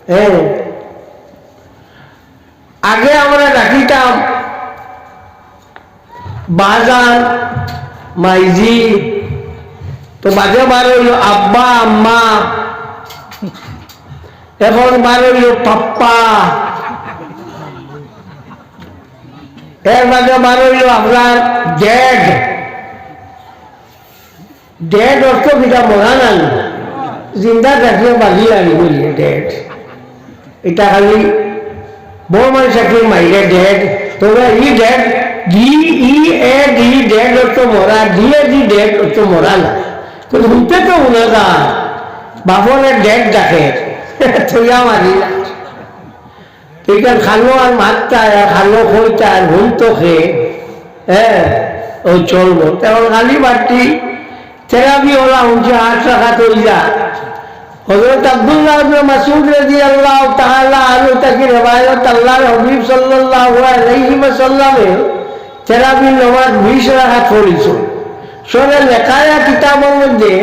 হ্যাঁ, আগে আমরা রাখিতাম বাজান মাইজি, তো বাজে বার হইল আব্বা আম্মা, এখন বার হইল পাপ্পা, এর মাঝে বার হইল আপনার ড্যাড। ড্যাড অর্থ কিটা মরা নাই, জিন্দা থাকলে বাগি আনি বলিয়ে ড্যাড। এটা খালি বড় মানুষ থাকলে মাইরে ড্যাড। তোমরা ই dead D E A D dead অর্থ মরা, ডি এ ডি ড্যাড অর্থ মরা না। তো শুনতে তো মনে যায় বাপরের ড্যাড ডাকে থইয়া মারি না। এইখান খালো আর মারতায় আর খালো খইতায় ভুল তো খেয়ে, হ্যাঁ ওই চলবো। তেমন খালি বাড়তি থেরাপি ওলা উঠছে 8 টাকা তৈরা। হযরত আব্দুল্লাহ ইবনে মাসউদ রাদিয়াল্লাহু তাআলা আনহু থেকে রিওয়ায়াত আল্লাহর হাবিব সাল্লাল্লাহু আলাইহি ওয়াসাল্লামের থেরাপি নামাজ 20 রাকাত পড়িছেন। সরে লেখায়া কিতাবের মধ্যে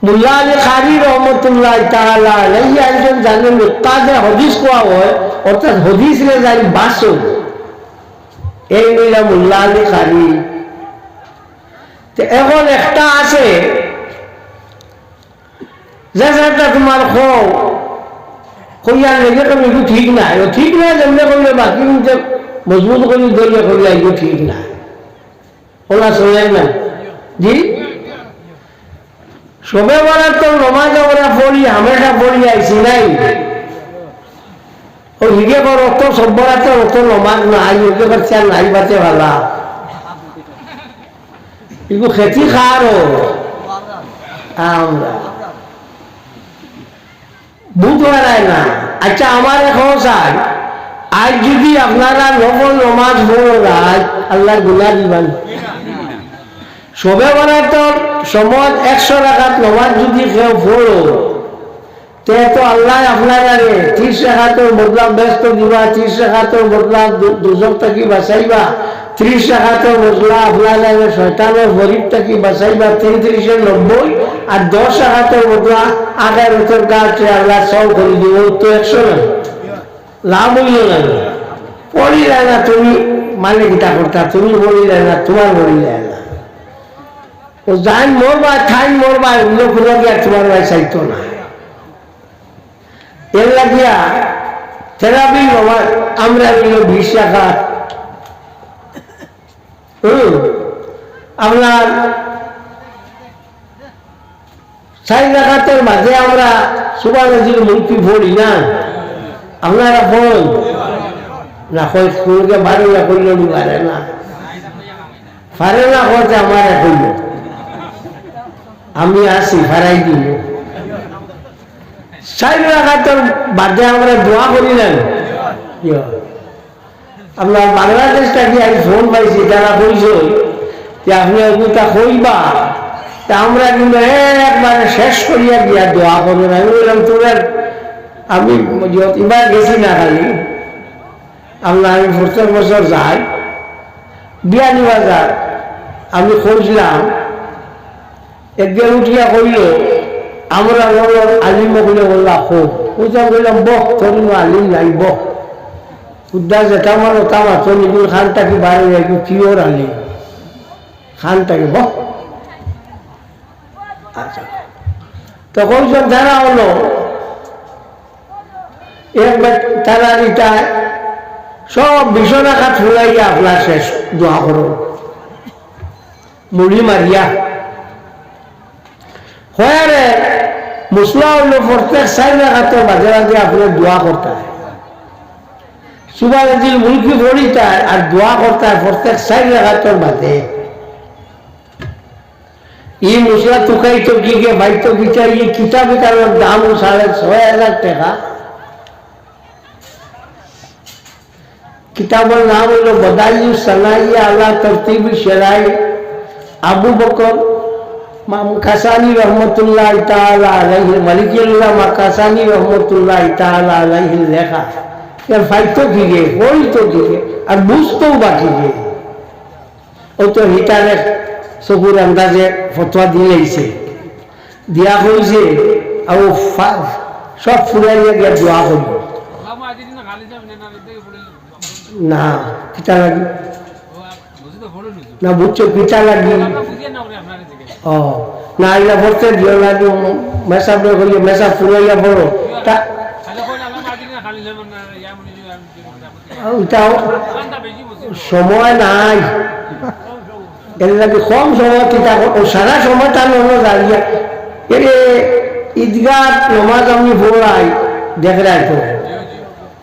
মুল্লা আলী কারি রহমতুল্লাহ তাআলা আলাইহি একজন জানেন উস্তাদে হাদিস কোয়া হয়, অর্থাৎ হাদিস রে যাই বাসন, এই নিলা মুল্লা আলী কারি। এখন একটা আছে যে যেটা তোমার কইয়ার লেগে তুমি এগুলো ঠিক না, এগুলো ঠিক না যেমনি করলে বাকি মজবুত করে ধরিয়ে করলে এগুলো ঠিক না। ওলা শোনেন না জি, সবে বলার তো নমাজ আমরা পড়ি, হামেশা পড়ি আইসি নাই। ও হিগে কর অত সব্বরাতে অত নমাজ নাই, ওকে করছে আর নাই বাতে ভালা এগুলো খেতি খাওয়ারও আমরা বুঝতে পারায় না। আচ্ছা আমার এখন চাই, আজ যদি আপনারা নফল নমাজ পড়ো রাত, আল্লাহ গুনাহ দিবেন। সবে বরাতর সময় 100 রাকাত নমাজ যদি কেউ পড়ো, তে তো আল্লাহ আপনারা 30 রাকাতের বদলা ব্যস্ত দিবা, 30 রাকাতের বদলা দুজক থাকি বাঁচাইবা, 30 রাকাতের বদলা আপনারা শয়তানের গরিব থাকি বাঁচাইবা, 33 এর 90, আর 10 রাকাতের বদলা 11 গাছে আল্লাহ সব করে দিব। তো 100 না লাভ হইল না, পড়ি যায় না তুমি মানে কিতা করতা, তুমি বলি যায় না, তোমার বলি যায় না। ও যাই মরবা ঠাই মরবা এগুলো খুলে গিয়া তোমার ভাই চাইতো না। এর লাগিয়া থেরাপি আমরা দিল 20 রাকাত। আপনার 4 রাকাতের মাঝে আমরা সুবহানাল্লাহিল মুলকি পড়ি না, আপনারা পড়ুন না, কই স্কুলকে বাড়ি না করলে পারে না, পারে না করতে আমার করল, আমি আসি ফারাই দিব। 4 রাকাতের বাদে আমরা দোয়া করি না। আপনার বাংলাদেশটা কি আমি ফোন পাইছি, তারা কইস যে আপনি ওইটা কইবা, তা আমরা কিন্তু একবারে শেষ করিয়া গিয়া দোয়া করবেন। আমি বললাম তোর আমি এবার গেছি না, খালি আপনার আমি প্রত্যেক বছর যাই বিয়ানীবাজার, আমি খুঁজলাম একদিন উঠিয়া কইল আমরা বলল আলিম বলে বললাম হোক, বুঝা বললাম বহ তোর আলিম নাই বহ উদ্দা যেটা আমার ওটা মাত্র নিগুল খানটাকে বাড়ি রাখি পিওর আলিম খানটাকে বহ। আচ্ছা তখন সব ধারা হলো একবার তারা রিটায় সব 20 রাকাত ফুলাইয়া আপনার শেষ দোয়া করো মুড়ি মারিয়া হয় রে মুসলা হইল প্রত্যেক 4 রাকাতের মাঝে মাঝে আপনার দোয়া করতে হয়, সুবহানাল্লাহিল মুলকি পড়িতে আর দোয়া করতে হয় প্রত্যেক 4 রাকাতের মাঝে। এই মুসলা তুকাই তো কি গে ভাই তো কি চাই, এই কিতাবের কারণ দাম 6,500 টাকা। কিতাবের নাম হইল বদাইউস সানাইয়া আলা তরতিব শরাই, আবু বকর মাকাসানি রহমতুল্লাহ তাআলা আলাইহি, মালিকুল্লাহ মাকাসানি রহমতুল্লাহ তাআলা আলাইহি লেখা। এর ফাইতো কি গে ওই তো কি গে আর বুঝতেও বাকি গে, ও তো হিটারে চকুর আন্দাজে ফতোয়া দিয়েছে, দিয়া কইছে আর সব ফুরাইয়া গিয়া দোয়া করি না কিতা লাগি না বুঝছো কিতা লাগি ও না এগুলা পড়তে দিও লাগি মেসাব করিয়ে মেসাব ফুরাইয়া পড়ো ওটাও সময় নাই এর লাগে কম সময় কিতা সারা সময় তার নজর দাঁড়িয়ে ঈদগাহ নমাজ আমি পড়াই দেখে রাখতো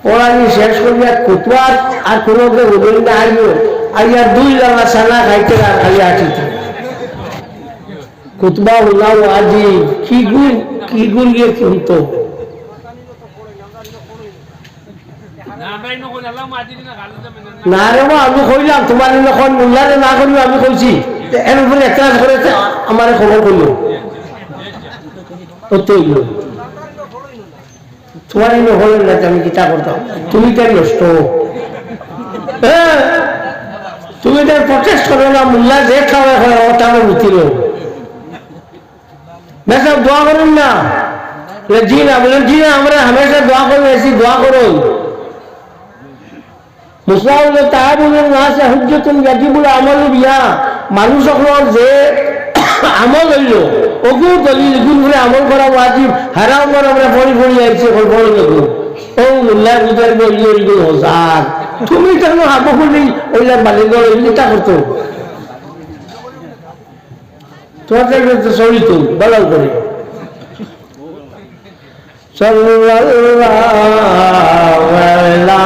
পড়ানি শেষ করিয়া কুতুয়ার আর কোনো রবীন্দ্র আইও আইয়া 2 লালা সানা খাইতে আর খাইয়া আসিতে কুতবা উল্লাহ আজি কি গুণ গিয়ে শুনতো না রে আমি কইলাম তোমার যখন মোল্লারে না করি আমি কইছি এর উপরে এতরাজ করেছে আমার খবর করলো তোমার হলেন না আমি কিতা করতাম তুমি তাই নষ্ট তুমি তার প্রচেষ্ট করো না মোল্লা যে খাওয়া হয় ওটা আমার উঠিল মেসব দোয়া করুন না জি না বলেন জি না আমরা হামেশা দোয়া করে এসি দোয়া করুন মুসলাউল্লাহ তাহাবুলের নাসে হুজ্জাতুন ইয়াজিবুল আমালু বিহা মানুষ সকল যে আমল হইল ওকেও দলিল গুণে আমল করা ওয়াজিব হারাম করা আমরা পড়ি পড়ি আইছে বড় লোক ও মোল্লার ভিতরে বলি ওইগুলো হজার তুমি কেন হাবো বলি ওইলা বালিগড় ওইটা করতো তোমার তো সরি তো বলাও করে সাল্লাল্লাহু আলা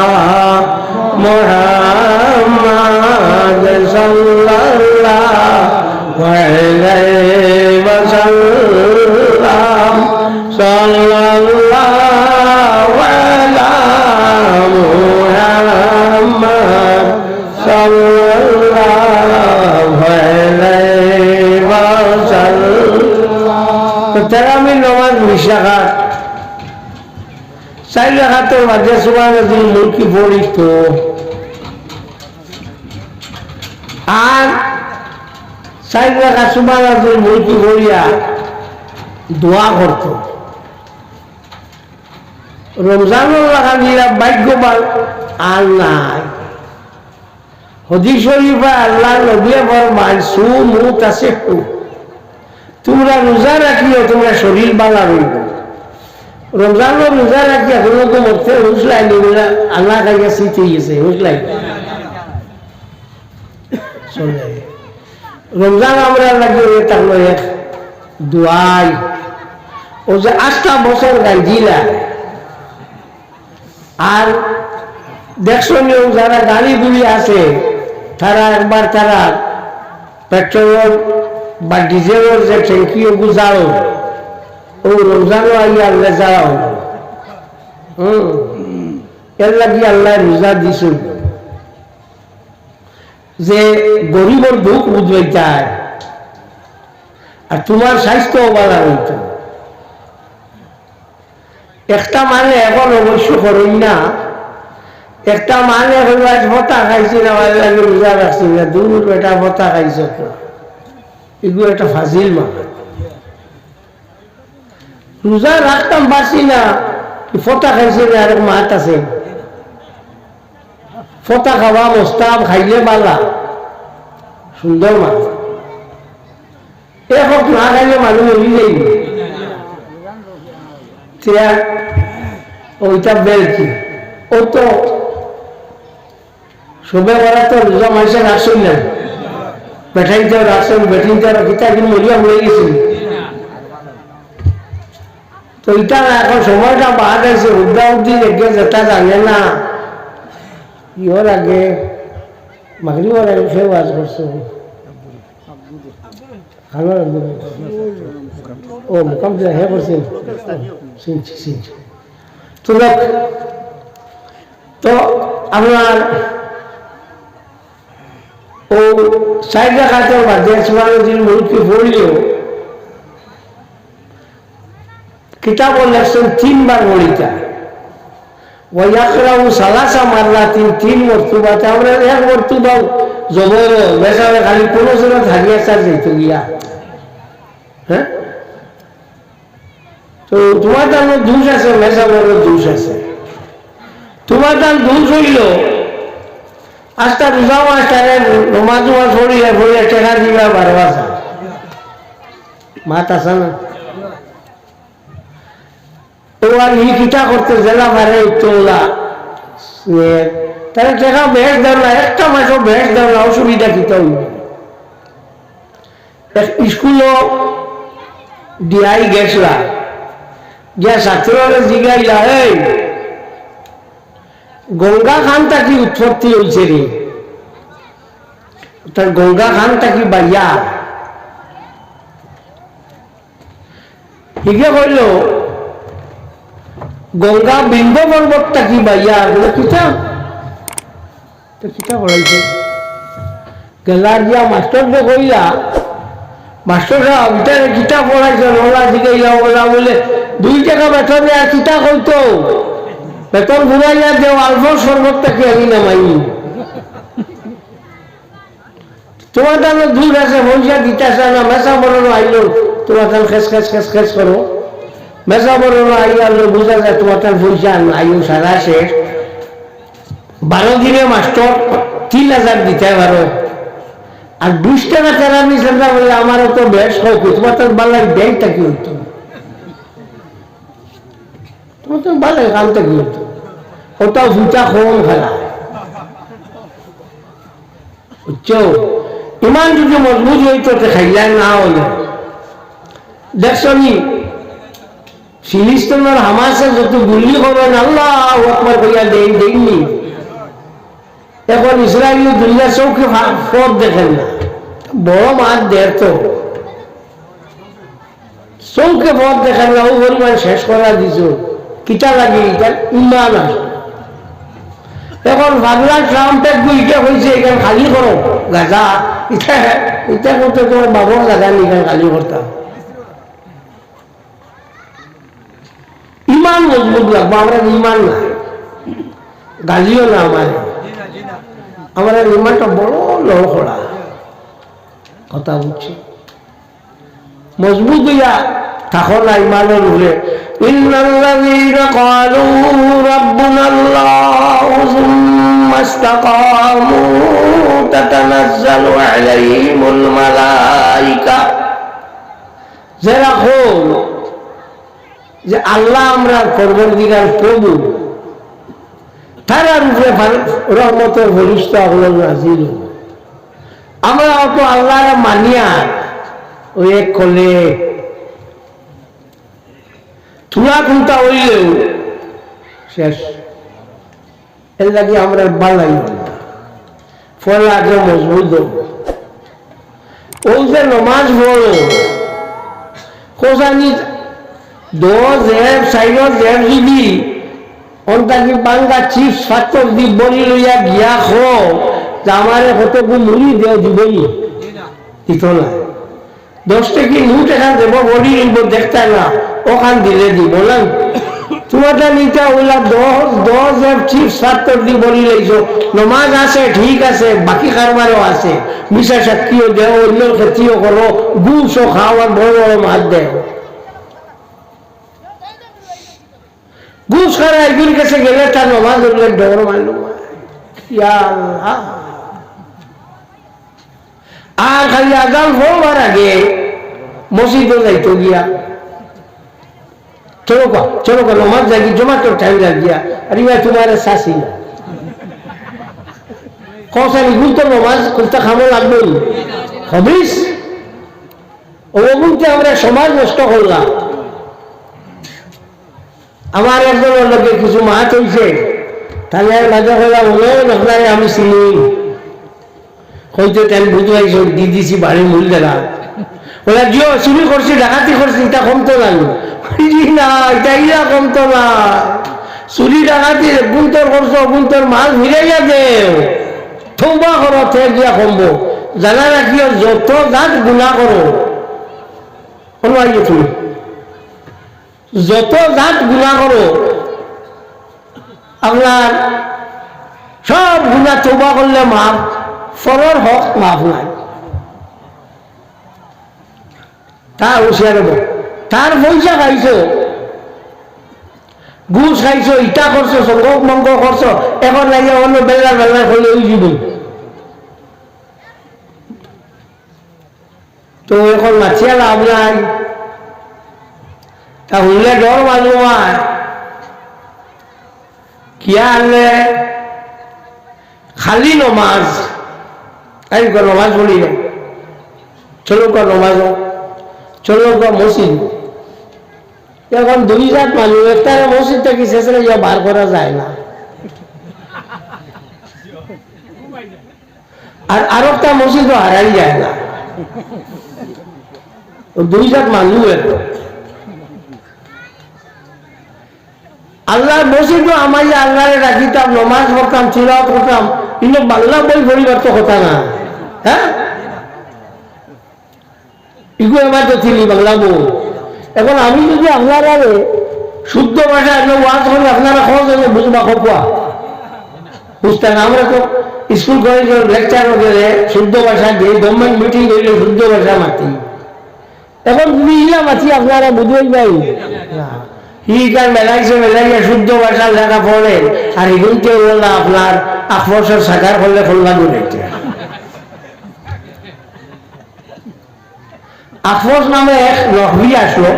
মুহাম্মাদ সাল্লাল্লাহু আলাইহি ওয়াসাল্লাম সাল্লাল্লাহু আলা মুহাম্মাদ সাল্লাল্লাহু আলাইহি ওয়াসাল্লাম তারামি নামাজ মিশাকাত 4 রাকাতের মাঝে সুবহানাল্লাহি মুলকি পড়িত আর 4 রাকাত সুবহানাল্লাহি মুলকি পড়িয়া দোয়া করত রমজানুল লাগানিরা ভাগ্যবান আর নাই হাদিস শরীফে আল্লাহর নবী ফরমান সুমু তাসিহু তোমরা রোজা রাখিও তোমরা শরীর ভালো হইবে রমজানের রোজা রাখিয়া কোনো তো মরতে হুসলাই নিবলা আল্লাহ কাছে সিতে গেছে হুসলাই রমজান আমরা লাগিয়ে তাহলে এক দোয়াই ও যে 8টা বছর গাইজিলা আর দেখছো যারা গাড়ি গুলি আছে তারা একবার তারা পেট্রোল বা ডিজেলের যে ট্যাঙ্কিও গুজাও ও রমজানও আইয়া আল্লাহ যাও এর লাগি আল্লাহ রোজা দিছিল যে গরিবর দুঃখ বুঝবাইতায় আর তোমার স্বাস্থ্য ভালো হইত একটা মানে এখন অবশ্য করেন না একটা মানে হইল আজ ভত্তা খাইছি না ভালো লাগে রোজা রাখছি না দূর বেটা ভত্তা খাইছ এগুলো একটা ফাজিল মানে রোজা রাখতাম পারছি না ফটা খাইছে না আর মাত আছে ফটা খাওয়া মোস্তাব খাইলে বালা সুন্দর মাছ এক না খাইলে মানুষ মরি যাই ওইটা বেলকি ও তো সবে বলা তো রোজা মানুষের রাখছেন না বেঠাইতে রাখছেন বেঠিনতে কিতা কিন্তু মরিয়া হয়ে গেছিল তো এটা এখন সময়টা বাদ আছে উদ্দিন একে যেটা জানে না ইহর আগে মাগরিবের আগে সে ওয়াজ করছে ও মুকাম হে করছেন শুনছি তো তো আপনার ও 4 রাকাতের মধ্যে সুবহানাল্লাহি মুলকি পড়লেও কিতাব লেখছেন 3 বার পড়িতা ওয়াকরাউ সালাসা মাররাতিন 3 মরতবাতে আমরা এক মরতবা জবর বেসাবে খালি কোন জন্য থাকিয়া চার যাইতো গিয়া হ্যাঁ তো তো তোমার তার দোষ আছে, মেসাবরের দোষ আছে। তোমার তার দোষ হইল আস্তা রোজা মাস্টারে নমাজ পড়িলে পড়িলে টেকা দিবা 12 আছে মাত আছে না। ও আর ই কিতা করতে জেলা মারে উত্তরলা তারা টেকা বেশ দেন না, একটা মাসও বেশ দেন না, অসুবিধা কিতা হইল। স্কুলও দিয়াই গেছলা গিয়া ছাত্ররা জিগাইলা, এই গঙ্গা খানটা কি উৎপত্তি হয়েছে রে? তার গঙ্গা খানটা কি বাইয়া? হিগে কইল গঙ্গা বিন্দ পর্বতটা কি বাইয়া? বলে কিতা তো কিতা পড়াইছে গেলা গিয়া মাস্টারকে কইলা, মাস্টার সাহেব ভিতরে কিতা পড়াইছে? ওলা জিগাইলা ওলা বলে 2 টাকা বেতনে আর কিতা কইতো বেতন ঘুরাইয়া দেও আলফোর শরবতটাকে আমি নামাই। তোমার তাহলে দূর আছে পয়সা দিতেছে না, মেসা বড় আইলো তোমার তাহলে খেস খেস খেস খেস করো, মেসা বড় আইলো বুঝা যায় তোমার তার পয়সা আইও সারা শেষ। 12 দিনে মাস্টার 3000 দিতে পারো, আর 20 টাকা তেরা নিয়েছেন না বলে আমারও তো বেশ হোক, তোমার তার বাংলার ব্যাংকটা কি হইতো? তোমার তো ভালো কামটা কি হতো? ওটাও জুতা কম খেলা বুঝছো। ইমান যদি মজবুত হইতো খাইলা না হইল। দেখছো নি ফিলিস্তিনের হামাসে যত গুলি করেন আল্লাহ আকবার কইয়া দেয়নি, এখন ইসরায়েলি দুনিয়া চৌকে পথ দেখেন না, বড় মাছ দেয় তো চৌকে পথ দেখেন না, ও পরিমাণ শেষ করা দিছ কিতা লাগে এটা ইমান আছে। এখন বাংলা ট্রাম্পে ইটা হয়েছে এখানে খালি করো গাজা, এটা এটা করতে তোমার বাবার জায়গা নেই এখানে খালি করতাম। ইমান মজবুত লাগবো, আমরা ইমান না গালিও না আমার ইমানটা বড় লড়খড়া কথা বুঝছি, মজবুত হইয়া থাকো না ইমানের উপরে। ইন্নাল্লাযীনা ক্বালু রাব্বুনাল্লাহু সুম্মা ইসতাকামু তাতানাজ্জালু আলাইহিমুল মালায়েকা, যারা হল যে আল্লাহ আমরা পরবর্তীকার প্রভু, তারা রূপে রহমতের বলিষ্ঠ হল নাজিল। আমরা অত আল্লাহ মানিয়া ওই এক করলে তুলা কুন্তা হইলেও শেষ, এর লাগে আমরা বালাই ফলে আগে মজবুত ও যে নমাজ পড়ো কোসানি 10 সাইড যদি অন্তাকি বাঙ্গা চিপস ফাতর দি বলি লইয়া গিয়া খো আমারে কতগু মুড়ি দেও দিবই দিত না। 10 টাকা নোট এখান দেবো বলি নিব দেখতে না, ওখান দিলে দিব না। তোমারটা নিতে ওইলা 10 চিপস ফাতর দি বলি লইছো, নমাজ আছে ঠিক আছে, বাকি কারবারও আছে, মিশা শক্তিও দেও, অন্য ক্ষতিও করো, গুসও খাও আর বড় বড় মাছ দেও। ঘুষ খারা একদিন কাছে গেলে তার নমাজ উঠলে ডর মারল। আর খালি আজান হওয়ার আগে মসজিদে যাইতো গিয়া চলো নমাজ যাই জমা তোর টাইম লাগিয়া আর ইয়া তোমার শাসি না কসানি গুলতো নমাজ করতে খামো লাগবে হবিস ও বলতে আমরা সমাজ নষ্ট করলাম। আমার একজনের লোকে কিছু মাছ হয়েছে, তাহলে মাঝে হইলাম আপনারে আমি চিনি হয়তো তেল বুঝাইছ দি দিছি বাড়ির মূল দেলা ওরা জিও চুরি করছি ডাকাতি করছি এটা কমতো নাই না, এটা ইয়া কমতো না, চুরি ডাকাতি গুন্তর করছো গুন্তর মাল ফিরাইয়া দেও থৌবা করো তে গিয়া কমবো, জানা রাখিও যত জাত গুণা করো তুমি যত জাত গুণা করো আপনার সব গুণা তওবা করলে মাফ, ফরর হক মাফ নাই। তার হুঁশিয়ার তার পয়সা খাইছো ঘুষ খাইছো, ইটা করছো, সঙ্গ মঙ্গ করছো, এখন লাগে অন্য বেলা বেলা হলে ওই জীবন। তো এখন মাছিয়া লাভ নাই, তা হইলে ডর মালুম হয় কিয়া আনলে খালি নমাজ এই নমাজ পড়ি না, চলো নমাজ, চলো মসজিদ। এখন দুই জাত মানুষ, একটা মসজিদ থেকে শেষে ইয়া বার করা যায় না, আর আরেকটা মসজিদ হারাই যায় না। দুই জাত মানুষ আল্লাহর মসজিদ আমার আল্লাহরে রাখিতাম, নমাজ পড়তাম, তিলাওয়াত করতাম, কিন্তু বাংলা বই পড়িবার তো কথা না। হ্যাঁ, ইগু এবার তো ছিলি বাংলা বই। এখন আমি যদি আপনারা শুদ্ধ ভাষা ওয়াজ করি, আপনারা সহজ হলে বুঝবা খোয়া বুঝতে না। আমরা তো স্কুল কলেজ লেকচার গেলে শুদ্ধ ভাষা দিয়ে, গভর্নমেন্ট মিটিং গেলে শুদ্ধ ভাষা মাতি। এখন যদি ইলা মাতি আপনারা বুঝবেই যাই হিকার মেলাইছে, মেলাইয়া শুদ্ধ ভাষা লেখা পড়ে, আর এগুনকে বললা আপনার 8 বছর সাকার করলে ফল্লা করে। 8 নামে এক লহবি আসলো,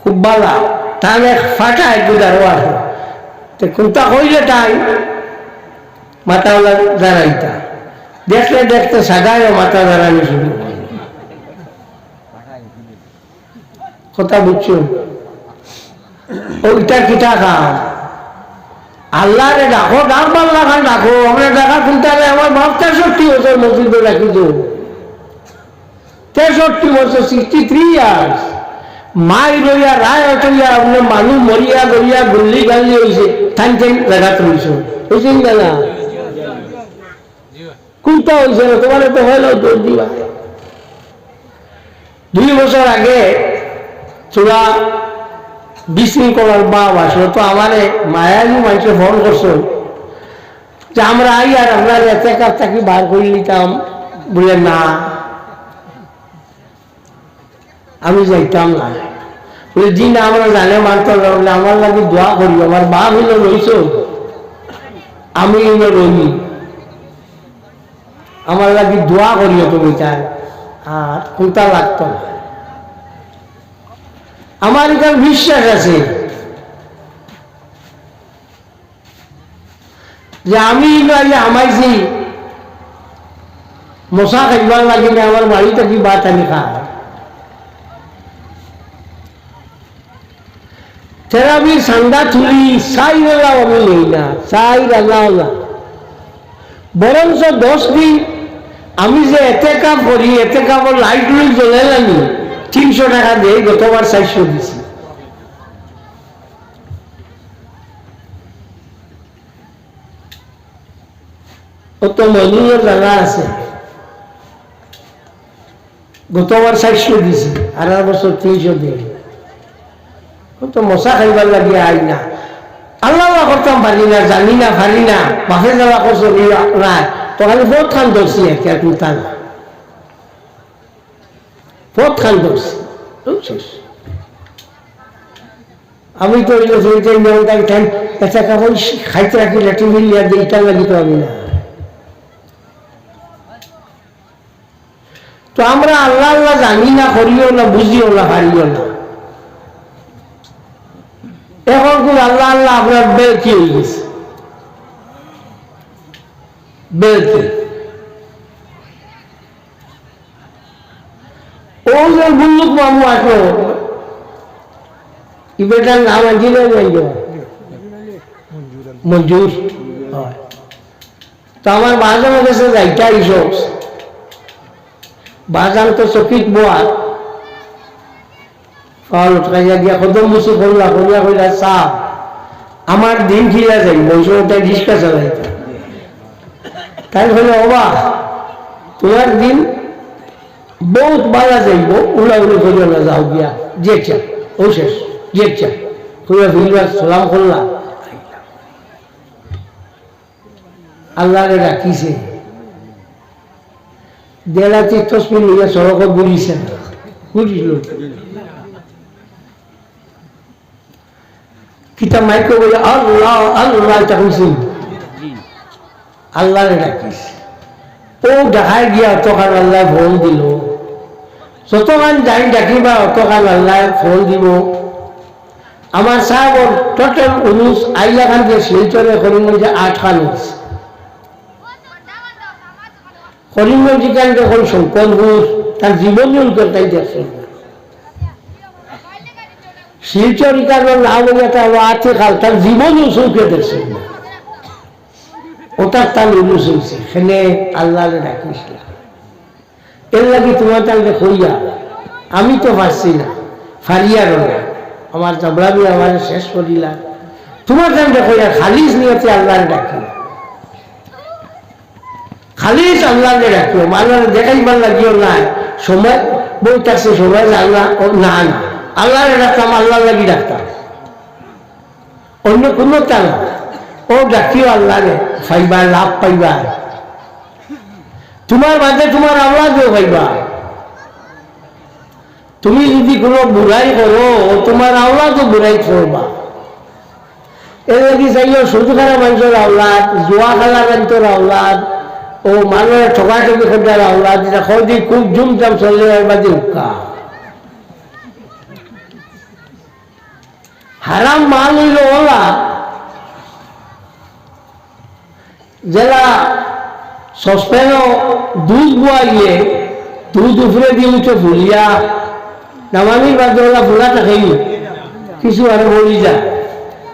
খুব বালা, তার এক ফাটা এক গুদারও আসলো। তো কোনটা কইলে তাই মাথাওয়ালা দাঁড়াইতা, দেখলে দেখতে সাগায়ও মাথা দাঁড়ানি শুরু। কথা বুঝছো? ওইটা কিটা কাম? আল্লাহরে ডাকো, ডাকবার লাগান ডাকো। আমরা ডাকা খুলতে হবে। আমার বাপ 63 বছর মসজিদে রাখিত, 63 বছর, 63 ইয়ার্স। মাই রইয়া রায় হইয়া আপনার মানুষ মরিয়া গড়িয়া গুল্লি গাল্লি হয়েছে, ঠান ঠান জায়গা তুলছ বুঝছেন দাদা? কোনটা হয়েছে না তোমার তো হইল দৌড় দিবা। 2 বছর আগে তোরা বিশৃঙ্খলার বাপ আসলো, তো আমারে মায়ালু মানুষে ফোন করছো যে আমরা আই আর আপনার এতে কাপ থাকি বার করে নিতাম। বলে না, আমি যাইতাম না। বলে জি না, আমরা জানে মানতে বলে আমার লাগে দোয়া করি। আমার বাপ হইলো রইছ, আমি হইলো রই, আমার লাগে দোয়া করিও তুমি চাই। আর কোনটা লাগতো না। আমার এখানে বিশ্বাস আছে যে আমি আমাইছি মশা খাইবার লাগে না, আমার বাড়িতে কি বাত আনি খায়। থেরাপির সান্দা থুলি সাই রাল্লাহ আমি নেই না, সাই রাল্লাহ। বরঞ্চ 10 দিন আমি যে এতে কাপ করি, এতে কাপড় লাইট লুই জ্বলে লাগি 300 টাকা দিয়ে, গতবার 400 দিছি। কত মজুরের জায়গা আছে, গতবার 400 দিছি, আর বছর 300 দিই। কত মশা খাইবার লাগিয়ে আই না, আল্লাহ করতাম পারি না, জানি না, পারি না, বাপে যাওয়া করছো না, তো খালি বহুত খান ধরছি, একটা তা না, বহুত খান ধরছি। আমি তো একটা কাপড় খাইতে রাখি, লেট্রিন মিলিয়া দিয়ে ইটা লাগি তো আমি না। তো আমরা আল্লাহ আল্লাহ জানি না, করিও না, বুঝিও না, পারিও না। এখন খুব আল্লাহ আল্লাহ আপনার বেলকি হয়ে গেছে, বেলকি। ও যে বুল্লুক মামু আসলো, বেটার নাম আছে মঞ্জুর। তো আমার বাজার কাছে যাইটা এইসব বাজান তো চকিত বোয়া উঠাইয়া দিয়া কদম মুসি করলা করিয়া কইলা চাপ আমার দিন ফিরা যাই, বৈশাখটাই রিক্সা চালাইতা। তাই হলে অবা তোমার দিন বহুত বালা যাইব, উড়াউড়ি করিয়া না যাও গিয়া, যে চা ও শেষ, যে চা কইয়া ফিরবা, সালাম করলা, আল্লাহরে রাখিছে। দেড়াতে তসমিন নিয়ে সড়কে বুড়িছে না, বুঝিল। কিতা মাইকে বলে আল্লাহ আল্লাহ এটা কইছি আল্লাহরে ডাকিস ও ডাকায় গিয়া অতখান আল্লাহ ফোন দিল যতখান যাই ডাকিবা অতখান আল্লাহ ফোন দিব আমার সাহেবর টোটাল উনুস আইলা খান যে শিলচরে করিমগঞ্জ 8 খান করিমগঞ্জ যেখানে যখন শঙ্করপুর তার জীবনী তাই দেখছেন শিলচর ইকানোর নাম একটা আছে খাল তার জীবনী চৌকে দেখছেন ওটার তার উনুস হয়েছে সেখানে আল্লাহ ডাকিস এর লাগে তোমার তাহলে কইয়া আমি তো পারছি না ফারিয়ারও না আমার জবরাবি আমার শেষ করিলা তোমার টাইমটা কইয়া খালিস নিয়েছে আল্লাহ ডাকি খালিস আল্লাহ ডাকিও আল্লাহ দেখাইবার লাগিও না সময় বই থাকছে সময় আল্লাহ না না আল্লাহ ডাকতাম আল্লাহ লাগি ডাকতাম অন্য কোনো তা না ও ডাকিও আল্লাহ পাইবা লাভ পাইবা তোমার মাঝে তোমার আওয়াজও পাইবা তুমি যদি কোনো বুড়াই করো তোমার আওলাদও বুড়াই করবা এর লাগি চাইও শুধু খারাপ মানুষের আওলাদ জোয়া খেলা গান্তর আওলাদ ও মানুষের ঠকাঠকি খোঁজার আওলাদ যেটা খোঁজি খুব জুমজাম চলে বাদে উকা হারাম মাল হইল ওলা যারা সসপ্যানও দুধ বুয়াইয়ে দুধ উপরে দিয়ে উঠে ফুলিয়া নামানির বাদ ওলা ফুলা থাকেই কিছু আরো বলি যায়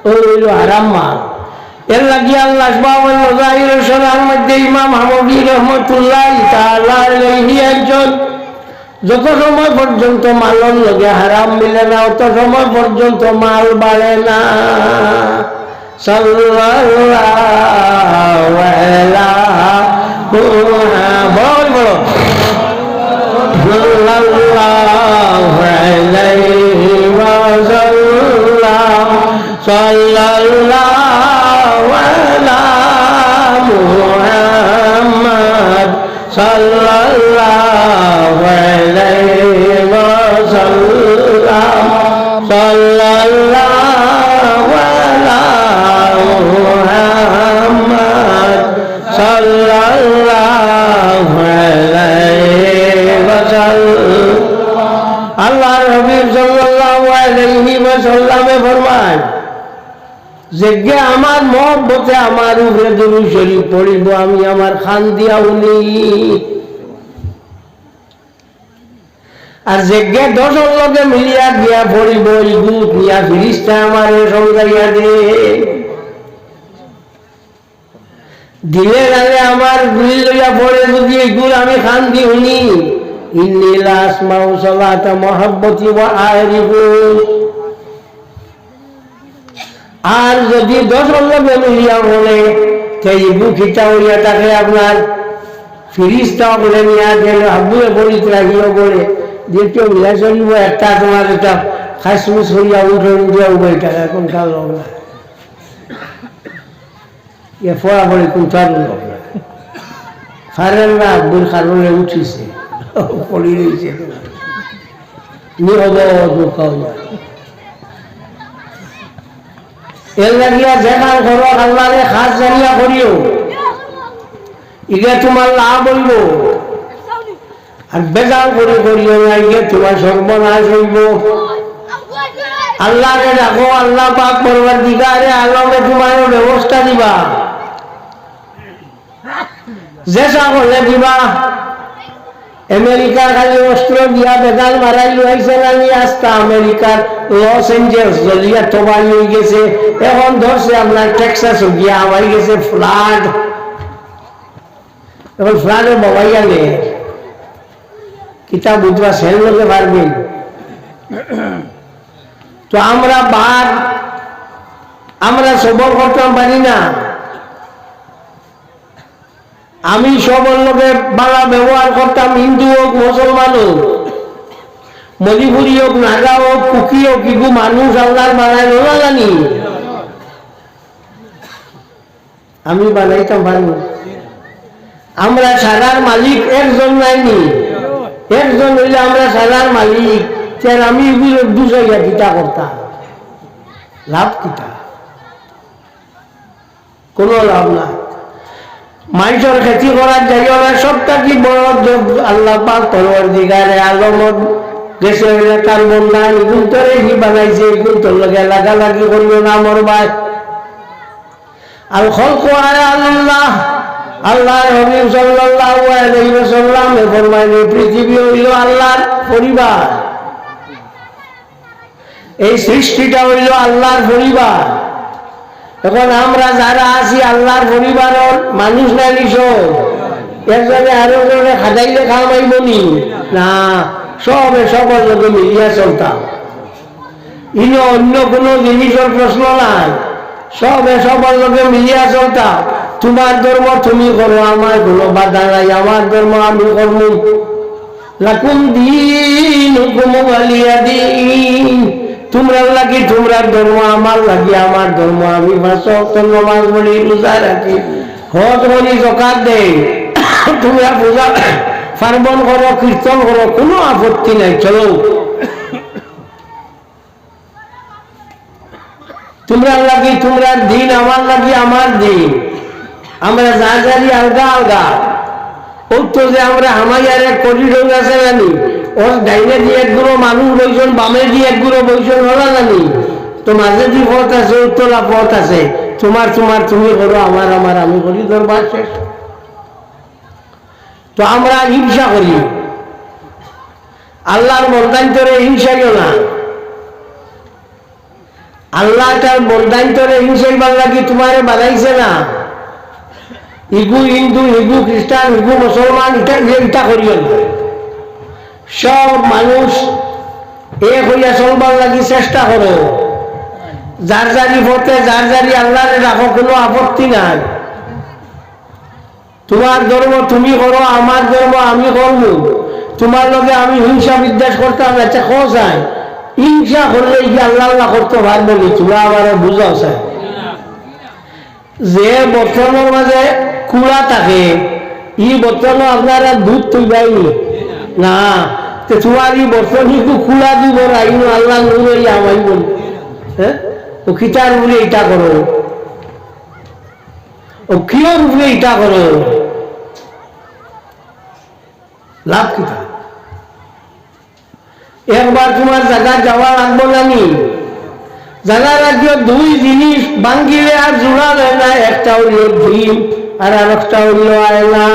ও হইল হারাম মাল এর লাগিয়ে আল্লাহ সরার মধ্যে ইমাম হামদি রহমতুল্লাহ তাআলা আলাইহি একজন যত সময় পর্যন্ত মালন লগে হারাম মিলে না অত সময় পর্যন্ত মাল বাড়ে না সাল্লাল্লাহু আলাইহি বল বল সাল্লাল্লাহু আলাইহি ওয়াসাল্লাম সাল্লাল্লাহু আলা মুহাম্মদ সাল্লাল্লাহু আলাইহি ওয়াসাল্লাম সাল্লাল্লাহু আলা মুহাম্মদ সাল্লাল্লাহু আলাইহি ওয়াসাল্লাম আল্লাহর হাবিব সাল্লাল্লাহু আলাইহি ওয়াসাল্লামে ফরমান যে আমার মহব্বতে আমার উপরে দুরূদ শরীফ পড়িব আমি আমার খান দিয়া উনি আর যে দশর লগে মিলিয়া দিয়া পড়িব ইগুত নিয়া ফিরিস্তা আমার সমঝাইয়া দিলে নালে আমার গুলি লইয়া পড়ে যদি এগুলো আমি খান দি উনি ইন্নী লা আসমাউ সালাতা মুহাব্বতি ওয়া আরিফু আর যদি 10 লগে মিলিয়া বলে সেই বুকিটা হইয়া থাকে আপনার ফিরিস্তা বলে নিয়ে গেল আব্বুয়ে বলিত রাখিও বলে যে কেউ মিলা চলিব একটা তোমার একটা খাসমুস হইয়া উঠে উঠে উভয় টাকা এখন কাল লোক না ইয়ে ফোড়া বলে কোন তার লোক না ফারেন না আব্বুর কারণে উঠিছে পড়ি রয়েছে নিহত দুঃখ হইয়া এর লাগিয়া যেখান করো আল্লাহরে খাস জানিয়া করিও ইগে তোমার লাভ হইব আর বেজাল করে করিও না ইগে তোমার সর্বনাশ হইব আল্লাহরে রাখো আল্লাহ পাক পরওয়ারদিগারে আলমে তোমার ব্যবস্থা দিবা যে সকলে দিবা আমেরিকার খালি অস্ত্র দিয়া বেদাল মারাই লইছে না নিয়ে আসতা আমেরিকার লস এঞ্জেলস জলিয়া তোবাই হয়ে গেছে এখন ধরছে আপনার টেক্সাস গিয়া হয়ে গেছে ফ্লাড এখন ফ্লাডে বাবাইয়া নে কিতাব বুঝবা সেল লোকে পারবেন তো আমরা সবর করতাম পারি না আমি সবর লোকে বালা ব্যবহার করতাম হিন্দু হোক মুসলমান হোক মণিপুরি হোক নাগা হোক কুকি হোক কিগু মানুষ আল্লাহর বানায় না জানি আমি বানাইতাম পারবো আমরা সারার মালিক একজন নাইনি একজন হইলে আমরা সারার মালিক আমি দু জায়গা গীতা করতাম লাভ কিতা? কোনো লাভ নাই। মানুষের খেতি করার যাইও না, সবটা কি বড় আল্লাহ পাক পরওয়ারদিগারে আলমত গেছে তার বন্ধা এগুন তোরে কি বানাইছে, এগুন তোর লগে লাগালাগি করিও না মরবাই। আল খলকু আল্লাহ, আল্লাহর হাবিব সাল্লাল্লাহু আলাইহি ওয়াসাল্লাম ফরমাইলেন পৃথিবী হইল আল্লাহর পরিবার, এই সৃষ্টিটা হইল আল্লাহর পরিবার। এখন আমরা যারা আছি আল্লাহর পরিবারের মানুষ না নিশোর, একজনে আরো জনে খাজাইলে খাওয়াইব নি না, সবে সবার লোকে মিলিয়া চলতাম। ইনি অন্য কোনো জিনিসের প্রশ্ন নাই, সবে সবার লোকে মিলিয়া চলতাম। তোমার ধর্ম তুমি করো, আমার কোনো বাধা নাই, আমার ধর্ম আমি করবো। লাকুম দীনুকুম ওয়ালিয়া দীন, তোমরা লাগি তোমরা ধর্ম, আমার লাগি আমার ধর্ম। আমি 5 ওয়াক্ত নামাজ পড়ি, রোজা রাখি, হজ করি, যাকাত দেই, তোমরা পূজা পার্বণ করো, কীর্তন করো, কোনো আপত্তি নাই, চলো। তোমরা লাগি তোমরা দিন, আমার লাগি আমার দিন। আমরা যা জানি আলগা আলগা। ওর তো যে আমরা হামাইয়ার এক করিডোর আছে জানি, ওর ডাইনে দিয়ে একগুলো মানুষ বইছেন, বামে দিয়ে একগুলো বইছেন, ওরা জানি তো মাঝে দিয়ে পথ আছে, উত্তরা পথ আছে। তোমার তোমার তুমি করো, আমার আমার আমি করি, দরবার শেষ। তো আমরা হিংসা করি, আল্লাহর বন্দান্তরে হিংসাইও না। আল্লাহ তার বন্দান্তরে হিংসাইবার লাগি তোমারে বানাইছে না। ইগু হিন্দু, ইগু খ্রিস্টান, ইগু মুসলমান, এটা করিও না। সব মানুষ এক হইয়া চলবার লাগি চেষ্টা করো। যার জারি পথে যার জারি আল্লাহরে রাখো, কোনো আপত্তি নাই। তোমার ধর্ম তুমি করো, আমার ধর্ম আমি করবো। তোমার লগে আমি হিংসা বিদ্বেষ করতাম, আচ্ছা কো চাই হিংসা করলে কি আল্লাহ আল্লাহ করতে পারবো নি? তোমরা আবার বুঝাও চাই যে বর্তমানের মাঝে কুড়া থাকে, ই বর্তমানে আপনারা দুধ তুইবাইনি না, তোমার ই বর্তমান একটু কুড়া দিব রাইন আল্লাহ নুরে আমাই বল। হ্যাঁ, ও খিতার বলে এটা করো, ও কিয়র বলে এটা করো, লাভ কিতা? একবার তোমার জায়গা যাওয়া লাগবো নানি, জায়গা রাখিও দুই জিনিস ভাঙ্গিলে আর জোড়া হয় না। একটা হইল ডিম আর আরেকটা হইল আয়না।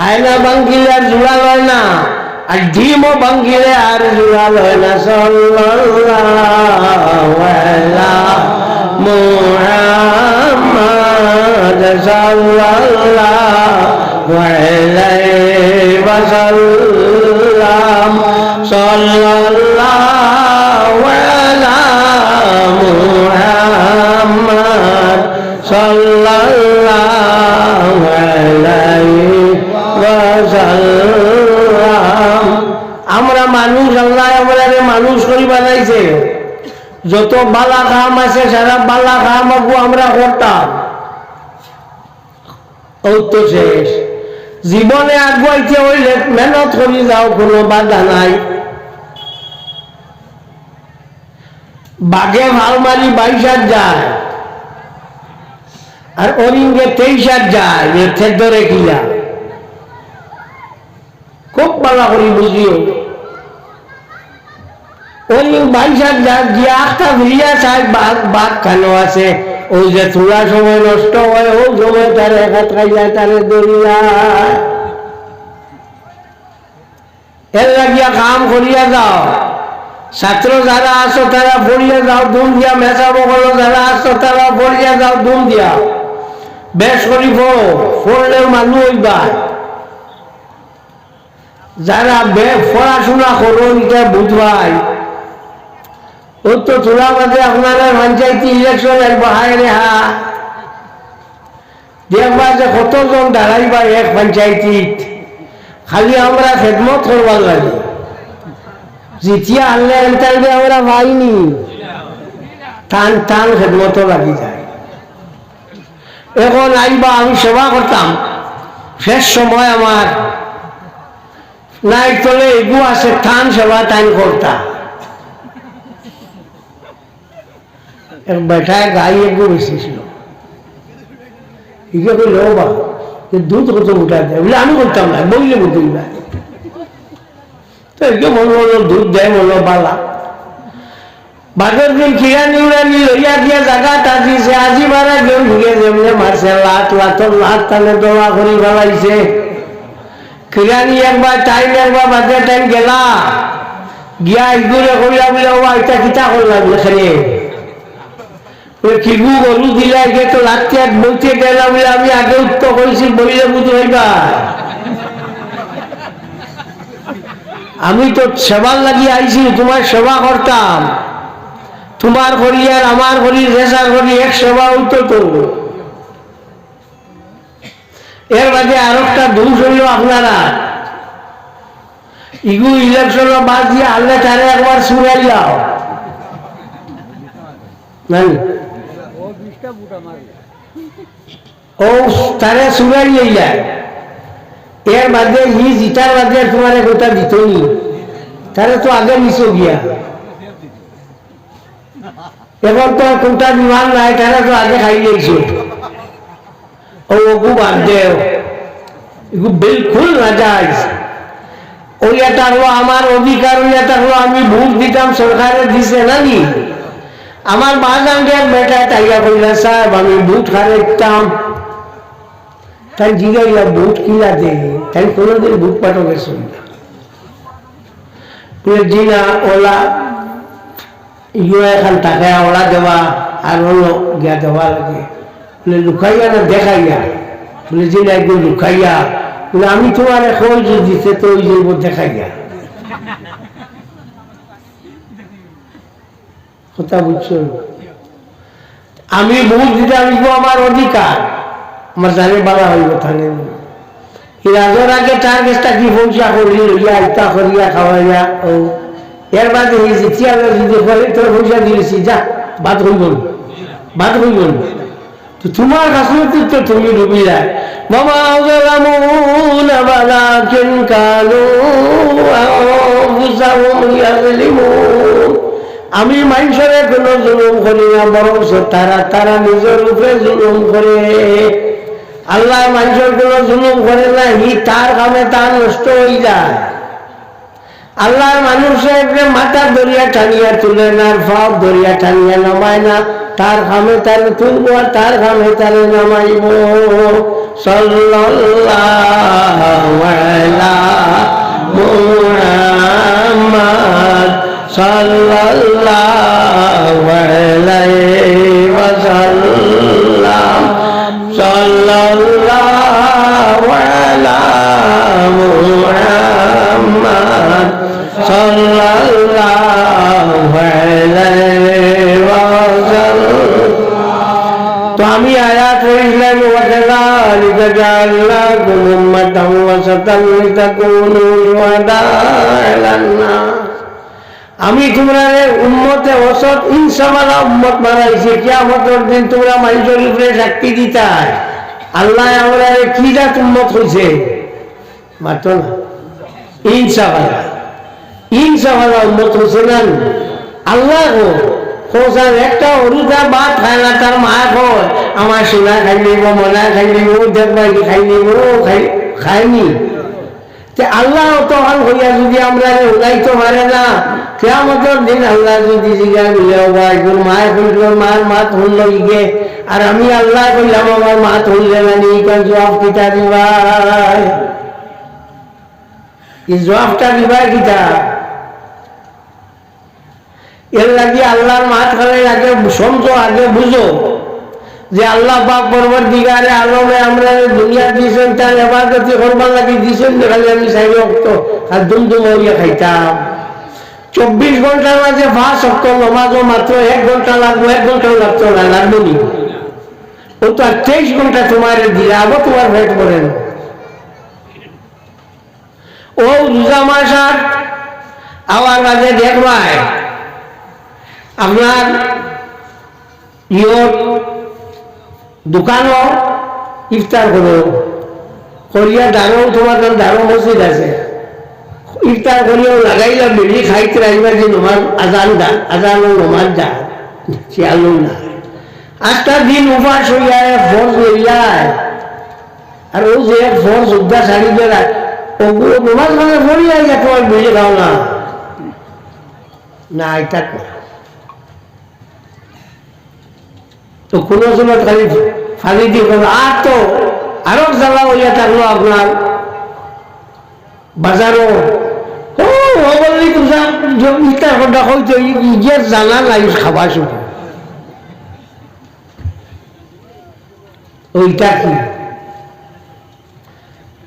আয়না ভাঙ্গিলে আর জোড়া লয় না, আর ডিমও ভাঙ্গিলে আর জোড়া লয় না। সাল্লাল্লাহু আলা মুহাম্মাদ সাল্লাল্লাহু আলাইহি ওয়াসাল্লাম, সাল্লাল্লাহু আলা মুহাম্মাদ সাল্লাল্লাহু আলাইহি ওয়াসাল্লাম। আমরা মানুষ, আল্লাহ আমাদের মানুষ করি বানাইছে। যত বালা কাম আছে সারা বালা কাম আমরা করতাম, ও তো শেষ। জীবনে আগুয়াইতে হইলে মেহনত করি যাও, কোনো বাধা নাই। বাঘে ভাল মারি 22 যায়, আর অরিঙ্গে 23 যায়, এর ধরে কিলা খুব ভালো করি বুঝিও। অরিং 22 যায় গিয়া একটা ভিড়িয়া চাই বাঘ কেন আছে, ওই যে থোড়া সময় নষ্ট হয়, ওই সময় তার একাত খাইয়া তারে দরিয়ায়। এর লাগিয়া কাম করিয়া যাও। ছাত্র যারা আছো তারা পড়িয়া যাও দুম দিয়া, মেচা বগল যারা আছো তারা পড়িয়া যাও দুম দিয়া। বেশ করি পড়ো, পড়লেও মানুষ হইবা। যারা পড়াশোনা করো এটা বুঝবাই। ও তো তোলা মাঝে আপনারা পঞ্চায়েতি ইলেকশন বাহায় রেহা দেখবা যে কতজন দাঁড়াইবা এক পঞ্চায়েতিত, খালি আমরা খেদমত করবার লাগে। যেতিয়া আনলে এনতাইবে আমরা পাইনি, টান টান খেদমত লাগি যায়। এখন আইবা আমি সেবা করতাম, শেষ সময় আমার নাই তলে এগু আছে টান সেবা টাইম করতাম। এক বেটায় গাই একটু বেশিছিল, ইকে কইল বা দুধ কত উঠা দেয় বলে আমি করতাম না, বললে বুঝলি না। তো একে মনে হলো দুধ দেয়, বললো বালা। বাঘের দিন খিরানি উড়ানি লইয়া দিয়া জায়গাটা দিছে, আজি মারা কেউ ঢুকে যেমনে মারছে, লাখ লাখর লাখ তালে দোয়া করি ফেলাইছে। খিরানি একবার টাইম, একবার বাদে টাইম গেলা গিয়া ইগুলে কইলা বলে ও এটা কিতা করলাম এখানে কিগু গরু দিলা গিয়ে তো লাঠি হাত বলতে গেলাম বলে আমি আগে উত্তর করেছি, বলিলে বুঝতে হইবা আমি তো সেবার লাগিয়ে আইছি, তোমার সেবা করতাম, তোমার করি আর আমার করি রেসার করি এক সেবা হইতো তো। এর বাদে আর একটা দোষ হইল আপনারা ইগু ইলেকশন বাদ দিয়ে আল্লে তারে একবার সুরাই যাও নাই, ও তারে সুরাই যায়। এর বাদে ই জিতার বাদে তোমার কথা দিত নি, তারে তো আগে নিচো গিয়া, এখন তো কোনটা বিমান নাই, তারা তো আগে খাই দিয়েছে। ও ওগু বাদ দেও, এগু বিলকুল না যায়। ওই এটা হলো আমার অধিকার, ওই এটা হলো আমি ভোট দিতাম, সরকারে দিছে নানি। আমার বাজাঙ্গের বেটা তাইয়া কইলা সাহেব আমি ভোট হারাইতাম, তাই জিগাইলা ভোট কিলা দে, তাই কোনোদিন ভোট পাঠো গেছে বলে জিনা ওলা ইয়ে এখন টাকা ওলা দেওয়া আর হলো গিয়া দেওয়া লাগে, বলে লুকাইয়া না দেখাইয়া, বলে জিনা একদম লুকাইয়া, বলে আমি তোমার এখন যে দিতে তো ওই যে দেখাইয়া। কথা বুঝছো, আমি ভোট দিতে আমি আমার অধিকার, আমার জানে বালা হইব থানে রাজর আগে তার কাছটা কি পৌঁছা করি লইয়া ইটা করিয়া খাওয়াইয়া। ও এর বাদে যদি বলে তোর পয়সা দিয়েছি যা বাদ হইব, বাদ হইব তো তোমার কাছে তো তুমি ডুবি যায়। মামা আমি মানুষের কোনো জুলুম করি না, বরং তারা নিজের উপরে জুলুম করে। আল্লাহ মানুষের কোনো জুলুম করে না, হি তার কামে তার নষ্ট হয়ে যায়। আল্লাহর মানুষের মাথা দরিয়া টানিয়া তুলে না, ফাও দরিয়া টানিয়া নামায় না, তার কামে তারে তুলবো আর তার কামে তারে নামাইব। সাল্লাল্লাহু আলা মুহাম্মাদ সাল্লাল্লাহু আলাইহি ওয়াসাল্লাম সাল্লাল্লাহু আলা মুহাম্মাদ সাল্লাল্লাহু আলাইহি ওয়াসাল্লাম। তো আমি আয়াত পড়িলাম ওয়াকাযালিকা জাআলনাকুম উম্মাতান ওয়াসাতান লিতাকুনু শুহাদা আলান নাস। আমি তোমরা উম্মতে ওসত ইনসামালা উম্মত বানাইছি, কিয়ামতের দিন তোমরা মানুষের উপরে সাক্ষী দিতাই। আল্লাহ আমরা কি জাত উম্মত হইছে মাত্র না, ইনসামালা ইনসামালা উম্মত হইছে না। আল্লাহ খোঁজার একটা অরুদা বাদ খায় না, তার মা কয় আমার সোনা খাই নিব, মনা খাই নিব, দেখবাই খাই নিব, খায়নি। আল্লাহ তখন হইয়া যদি আমরা উড়াইতে পারে না, কিয়ামতের দিন আল্লাহ যদি জিগা মিলে মায়ের কইল মার মাত হইল ইগে, আর আমি আল্লাহ কইলাম আমার মাত হইলে না নি, জবাব কিতা দিবাই? এই জবাবটা দিবাই কিতা? এর লাগে আল্লাহর মাত খালে আগে সমঝো, আগে বুঝো যে আল্লাহ পাক পরবর্তীকারে আলমে আমরা দুনিয়া দিয়েছেন, তার ইবাদত করবার লাগি দিয়েছেন। খালি আমি চাই রক্ত আর দুমদুম হইয়া খাইতাম। 24 ঘন্টার মাঝে 5 ওয়াক্ত নামাজও মাত্র 1 ঘন্টা লাগবো, 1 ঘন্টাও লাগতো না, লাগবে নি। ও তো 23 ঘন্টা তোমার দিলে আবার তোমার ভেট করেন। ও রোজা মাস আর আওয়ার মাঝে দেখবাই আপনার দোকানও ইফতার করো করিয়া দাঁড়ো, তোমার দাঁড়ো মসজিদ আছে, ইফতার করিয়াও লাগাইলা বেরিয়ে খাইতে রাখবার যে নমাজ আজান দা, আজান ও নমাজ দা খেয়ালও না। 8টা দিন উপাস হইয়া ফর্জ হইয়ায়, আর ও যে ফর্জ উদ্যা ছাড়ি বেড়ায় ওগুলো তোমার মানে পড়িয়া গিয়ে তোমার বুঝে দাও না, না এটা তো কোনো সময় খালি ফালি দিয়ে আর তো আরো জ্বালা হইয়া থাকলো আপনার বাজারও জানা নাই খাবার শুধু ওইটা কি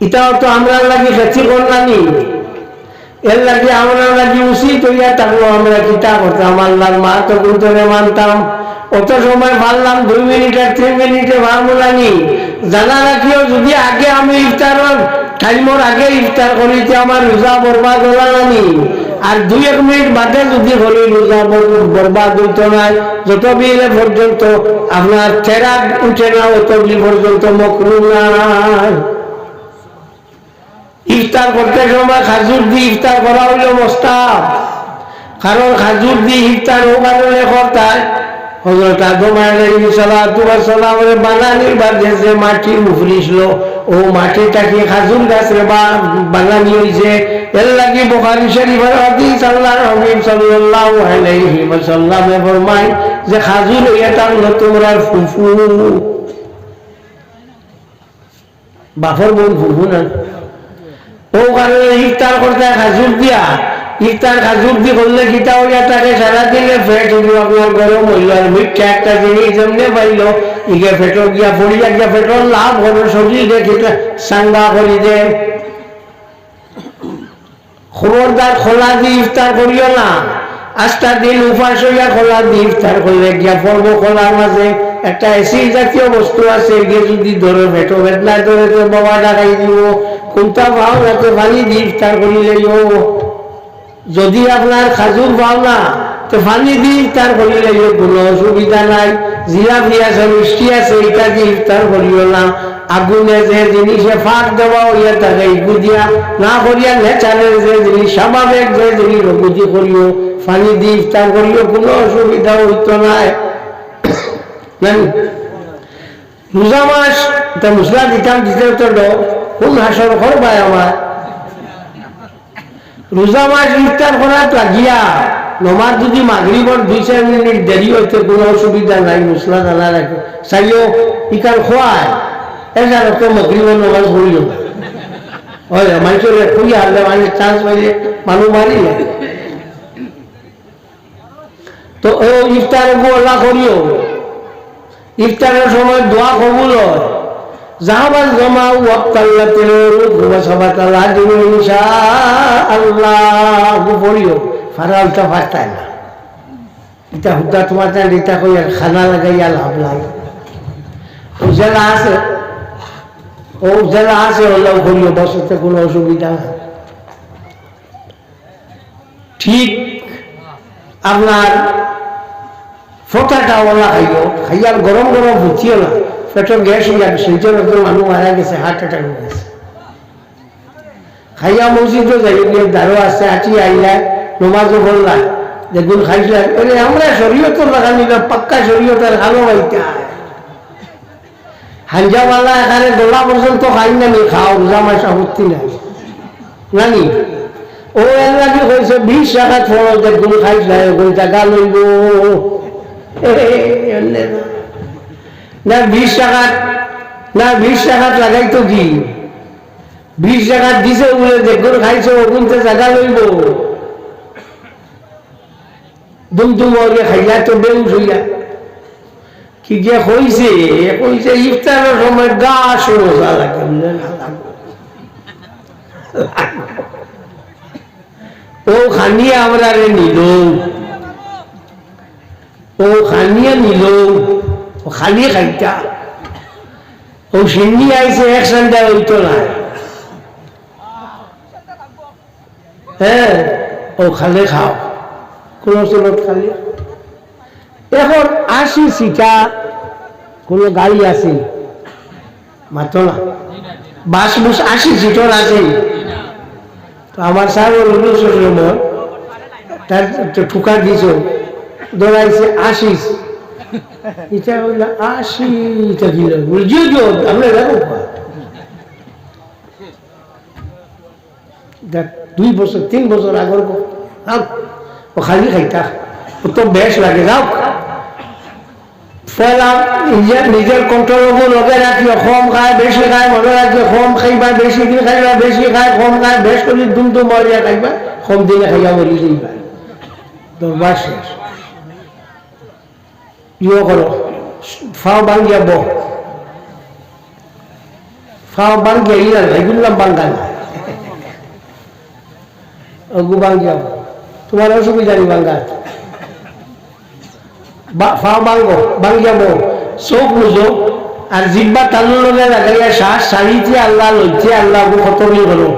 এটাও তো আমরা লাগি খেছি করলানি, এর লাগে আমরা লাগি উচিত হইয়া থাকলো আমরা কিতা করতাম। আল্লাহর মা তো গুরুত্বে মানতাম, অত সময় ভাবলাম 2 মিনিট আর 3 মিনিটে ভাবলানি। জানা রাখিও যদি আগে আমি ইফতারের টাইমর আগে ইফতার করিতে আমার রোজা বরবাদ হলানি, আর 2-1 মিনিট বাদে যদি হলে রোজা বরবাদ হইত না। যত বিলে পর্যন্ত আপনার চেরা উঠে না অত বিল পর্যন্ত মকরু নাই। ইফতার করতে সময় খাজুর দিয়ে ইফতার করা হইল মোস্তাব, কারণ খাজুর দিয়ে ইফতার ও কারণে করতায় হযরত আদম আলাইহিস সালামের বানানির বাদে যে মাটি উফরিছিল ও মাটিটাকে খাজুর গাছের বানানি হয়েছে। এর লাগে বুখারী শরীফের হাদিস আল্লাহর হাবিব সাল্লাল্লাহু আলাইহি ওয়াসাল্লামে ফরমায় যে খাজুর এটা হলো তোমরা ফুফু, বাফর বোন ফুফু না। ও কারণে ইফতার করতে খাজুর দিয়া, ইফতার খাজুর দিয়ে করলে গীতা হইয়া থাকে সারাদিনে ফেট হইল আপনার গরম হইল, আর মিঠা একটা জিনিস এমনি পাইল ইগে ফেটো গিয়া পড়িয়া গিয়া ফেটোর লাভ হলো শরীরে খেতে সাঙ্গা করি দে। খবরদার খোলা দিয়ে ইফতার করিও না। 8টা দিন উপাস হইয়া খোলা দিয়ে ইফতার করলে গিয়া পর্ব খোলার মাঝে একটা এসিড জাতীয় বস্তু আছে, গিয়ে যদি ধরে ফেটো বেদনায় ধরে তো বাবা ডাকাই দিব কোনটা ভাও যাতে পানি দিয়ে ইফতার করিলেও। যদি আপনার খাজুর পাও না তো পানি দিয়ে ইফতার করিলেও কোনো অসুবিধা নাই। জিলাপি আছে, মিষ্টি আছে, এটা দিয়ে ইফতার করিও না। আগুনে যে জিনিসে ফাঁক দেওয়া হইয়া থাকে ইগু দিয়া না করিয়া নেচারের যে জিনিস স্বাভাবিক যে জিনিস বুঝি করিও, পানি দিয়ে ইফতার করিও, কোনো অসুবিধা হইত নাই। রোজা মাস তো মশলা দিতাম দিতে তো কোন হাসর করবাই আমার রোজা মাস ইফতার করার লাগিয়া নমাজ যদি মাগরিবর 2-4 মিনিট দেরি হইতে কোনো অসুবিধা নাই। মশলা দানা রাখে চাইও ইকার খোয়ায় এছাড়া তো মাগরিবর নমাজ পড়িও হয় মানুষের খুঁড়িয়ে হারলে মানুষের চান্স পাইলে মানুষ মারিলে তো ও ইফতার আল্লাহ করিও। ইফতারের সময় দোয়া কবুল হয়। জাহাবাল জমা ওয়াক্তাল্লাতিল রুকুবা সাবাতাল্লাহ দিন ইনশাআল্লাহ পড়িও। ফারালটা ফাটায় না, এটা হুদা তোমার এটা কই খানা লাগাইয়া লাভ লাগে। ও জেলা আছে, ও জেলা আছে হলেও করিও, বসতে কোনো অসুবিধা না। ঠিক আপনার ফোটাটা ওলা খাইও, খাইয়ার গরম গরম ভুচিও না, পেটের গ্যাস হয়ে যাবে। সেই জন্য মানুষ মারা গেছে, হার্ট অ্যাটাক হয়ে গেছে। খাইয়া মসজিদও যাই দারো আছে আছি আইলা নমাজও বললাম দেখুন খাইছিলাম আমরা শরীয়তের লাগানি পাক্কা শরীয়তের ভালো হইতা হাঞ্জাওয়ালা এখানে গোলা পর্যন্ত খাই না নি খাও জামাই সামর্থ্য নাই নানি ও এর লাগে কইছে 20 টাকা ফরজ দেখুন খাইছিলাম ওই টাকা লইব না 20 টাকা না 20 টাকা লাগাইতো কি 20 টাকা দিছে বলে দেখুন খাইছো ওগুনতে জায়গা লইব দুমদুম ওরে খাইয়া তো বেউস হইয়া কি যে হইছে কইছে ইফতারের সময় গাছ রোজা লাগে ও খানিয়া আমরা রে নিল ও খানিয়া নিল ও খালি খাইতা ও সিন্নি আইছে এক সন্ধ্যা হইতো না হ্যাঁ ও খালে খাও কোন চলত খালি এখন 80 সিটা কোন গাড়ি আছে মাত্র না বাস বুস 80 সিটার আছে তো আমার স্যার তার ঠুকা দিছ দৌড়াইছে 80 এটা হইল 80টা কিলো বুঝিও দিও আমরা দেখো দেখ 2 বছর 3 বছর আগর ও খালি খাইতা তো বেশ লাগে যাও পয়লা নিজের কন্ট্রোল লগে রাখিও কম খায় বেশি খায় মনে রাখিও কম খাইবা বেশি দিন খাইবা বেশি খায় কম খায় বেশ করে দুম মরিয়া খাইবা কম দিনে খাইয়া মরি যাইবা দরবার শেষ ইয়ে করো ফাও বাঙ্গিয়া ফাও বাঙ্গিয়া ইলার ভাইগুল্লাম বাঙ্গাল অগু বাঙ্গিয়া তোমার অসুবিধা নেই বাঙ্গাল ফাও বাঙ্গিয়া চোখ বুঝো আর জিব্বা তালুর লগে লাগাইয়া শ্বাস সারিতে আল্লাহ লইতে আল্লাহ খতমি করো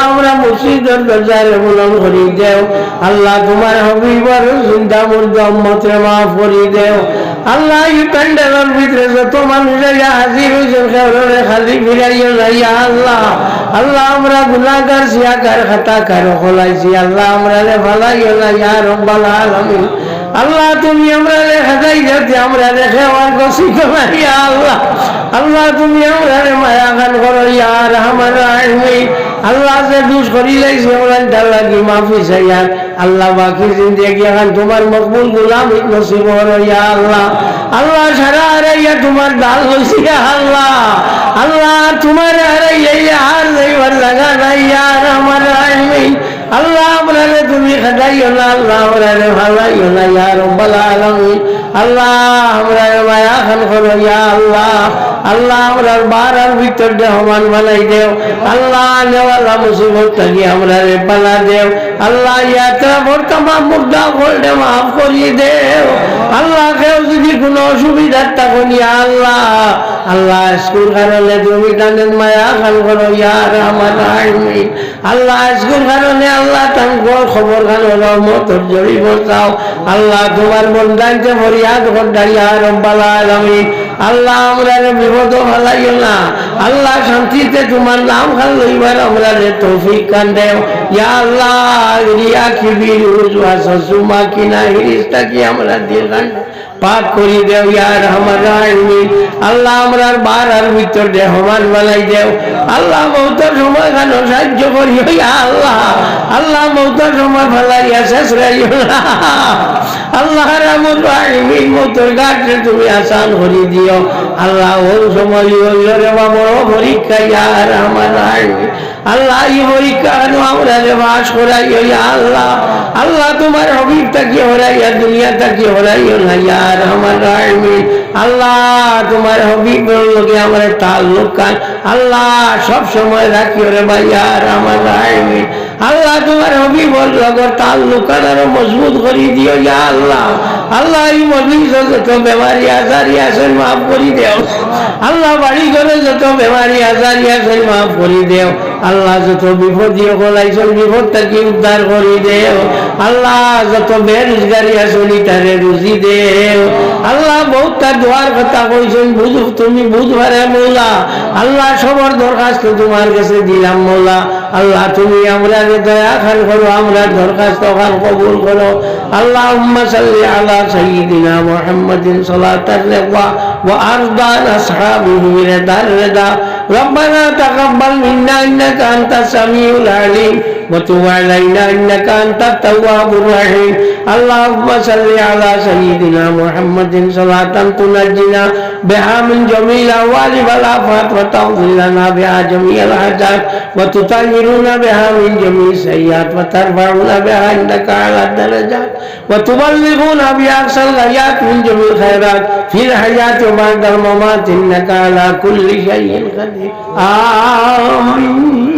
আমরা মুর্শিদের দরজারে বুলন্দ করি দেও আল্লাহ তোমার হবিবর জিন্দা মুর্দা উম্মতে মাফ করি দেও আল্লাহ এই প্যান্ডেলের ভিতরে যত মানুষ হাজির হয়েছেন কেউরে খালি ফিরাইও না ইয়া আল্লাহ আল্লাহ আমরা গুনাহগার সিয়াকার খাতাকার খোলাইছি আল্লাহ আমরা রে ভালাইও না ইয়া রব্বাল আলামিন আল্লাহ তুমি আমরা রে হেদাই যাতে আমরা রে খেওয়ার গসিত না ইয়া আল্লাহ আল্লাহ তুমি আমরা রে মায়া খান করো ইয়া রহমান রহিম আল্লাহ যে দুষ করি যাইছে আমরা তার লাগি মাফি চাইয়া আল্লাহ বাকি জিন্দেগি এখন তোমার মকবুল গোলাম নসিব করো ইয়া আল্লাহ আল্লাহ সারা হারাইয়া তোমার দাল লইছি আল্লাহ আল্লাহ তোমার হারাইয়া আর যাইবার জায়গা নাই ইয়া রহমান রহিম আল্লাহ আমরা তুমি খাদাইও না আল্লাহ আমরা ভালাইও না ইয়া রব্বাল আলামিন আল্লাহ আমরা মায়া খান করো ইয়া আল্লাহ আল্লাহ আমরা বারার ভিতর দেহমান বানাই দেও আল্লাহ নেওয়ালা মুসিবত থাকি আমরা রে পালা দেও আল্লাহ ইয়াত্রা বর্তমা মুর্দা গোল্ডে মাফ করিয়ে দেও আল্লাহ কেউ যদি কোনো অসুবিধার থাকুন ইয়া আল্লাহ আল্লাহ স্কুল কারণে তুমি টানেন মায়া খান করো ইয়া রহমান রহিম আল্লাহ স্কুল কারণে আল্লাহ তাঙ্গর খবর খান রহমতর জড়ি বসাও আল্লাহ তোমার বন্দানকে ফরিয়াদ করতা ইয়া রব্বাল আলামিন আল্লাহ আমরা বিপদ ভালাইও না আল্লাহ শান্তিতে তোমার নাম খান লইবার আমরা তৌফিক কান দেও ইয়া আল্লাহ রিয়া কিবির ওয়াসুমা কিনা হিরিস্তা কি আমরা দিয়ে গান পাক করি দেও ইয়া রহমান রহিম আল্লাহ আমরার বারার ভিতর দেহমান বানাই দেও আল্লাহ মৌতের সময় খানো সাহায্য করিও ইয়া আল্লাহ আল্লাহ মৌতের সময় ভালাইয়া শেষ রাইও না আল্লাহ রাব্বুল আলামিন মৌতের ঘাটে তুমি আসান করে দিও আল্লাহ ওই সময় হইল রে বড় পরীক্ষা ইয়া রহমান আল্লাহ এই পরীক্ষা আমরা যে বাস করাই আল্লাহ আল্লাহ তোমার হবিব তাকে হরাইয়া দুনিয়া তাকে হরাইও না ইয়া রহমান রাহিম আল্লাহ তোমার হবিবের লোকে আমার তাল্লুক আল্লাহ সব সময় রাখিও রে ভাই ইয়া রহমান রাহিম আল্লাহ তোমার হবিবর লগর তাল্লুক আরো মজবুত করে দিও ইয়া আল্লাহ আল্লাহ এই মজলিস যত বেমারি আজারি আছেন মাফ করে দেও আল্লাহ বাড়ি ঘরে যত বেমারি আজারি আছেন মাফ করে দেও আল্লাহ যত বিপদী হলাইছেন বিপদ থেকে উদ্ধার করে দেও আল্লাহ যত বেরোজগারি আসনি তারে রুজি দেও আল্লাহ বহুত তার দোয়ার কথা কইছেন বুঝ তুমি বুঝবারে মৌলা আল্লাহ সবার দরখাস্ত তোমার কাছে দিলাম মৌলা আল্লাহ তুমি আমরা দয়া খান করো আমরা দরখাস্ত খান কবুল করো আল্লাহুম্মা সাল্লি আলা সাইয়্যিদিনা মুহাম্মাদিন সালাতান ওয়া আরদান আসহাবিহি রিদার রিদা ربنا تقبل منا إنك أنت السميع العليم وتب علينا إنك أنت التواب الرحيم اللهم صل على سيدنا محمد صلاة تنجينا بها من جميع الأهوال والآفات وتغفر لنا بها جميع الحاجات وتطهرنا بها من جميع السيئات وترفعنا بها عندك على الدرجات وتبلغنا بها أقصى الغايات من جميع الخيرات في الحياة وبعد الممات إنك على كل شيء قدير آمين